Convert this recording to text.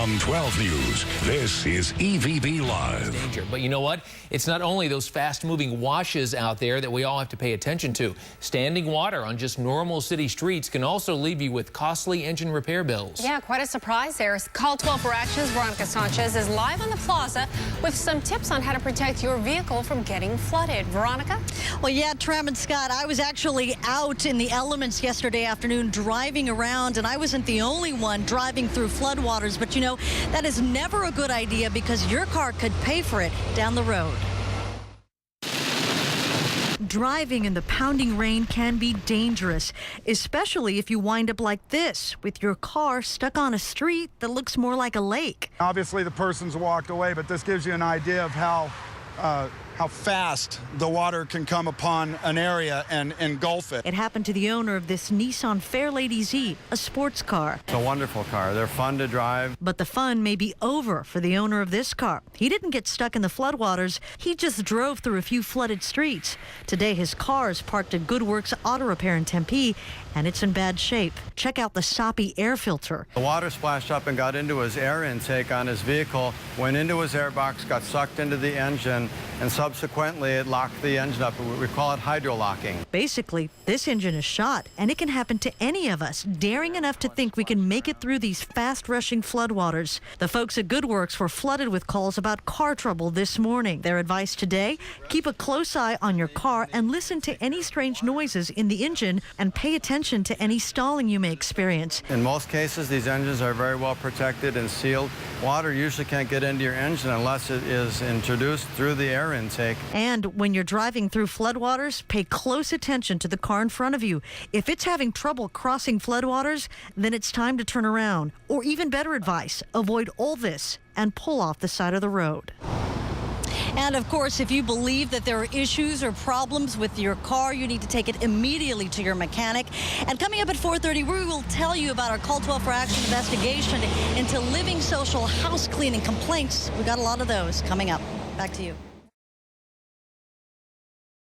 On 12 News, this is EVB Live. Danger. But you know what? It's not only those fast-moving washes out there that we all have to pay attention to. Standing water on just normal city streets can also leave you with costly engine repair bills. Yeah, quite a surprise there. Call 12 for Action's Veronica Sanchez is live on the plaza with some tips on how to protect your vehicle from getting flooded. Veronica? Well, yeah, Tram and Scott, I was actually out in the elements yesterday afternoon driving around, and I wasn't the only one driving through floodwaters. But you know, that is never a good idea because your car could pay for it down the road. Driving in the pounding rain can be dangerous, especially if you wind up like this, with your car stuck on a street that looks more like a lake. Obviously, the person's walked away, but this gives you an idea of how fast the water can come upon an area and engulf it. It happened to the owner of this Nissan Fairlady Z, a sports car. It's a wonderful car. They're fun to drive. But the fun may be over for the owner of this car. He didn't get stuck in the floodwaters. He just drove through a few flooded streets. Today, his car is parked at Goodworks Auto Repair in Tempe, and it's in bad shape. Check out the soppy air filter. The water splashed up and got into his air intake on his vehicle, went into his airbox, got sucked into the engine, and subsequently it locked the engine up. We call it hydrolocking. Basically, this engine is shot, and it can happen to any of us daring enough to think we can make it through these fast-rushing floodwaters. The folks at Goodworks were flooded with calls about car trouble this morning. Their advice today, keep a close eye on your car and listen to any strange noises in the engine and pay attention to any stalling you may experience. In most cases, these engines are very well protected and sealed. Water usually can't get into your engine unless it is introduced through the air intake. And when you're driving through floodwaters, pay close attention to the car in front of you. If it's having trouble crossing floodwaters, then it's time to turn around. Or even better advice, avoid all this and pull off the side of the road. And of course, if you believe that there are issues or problems with your car, you need to take it immediately to your mechanic. And coming up at 4:30, we will tell you about our Call 12 for Action investigation into living social house cleaning complaints. We got a lot of those coming up. Back to you.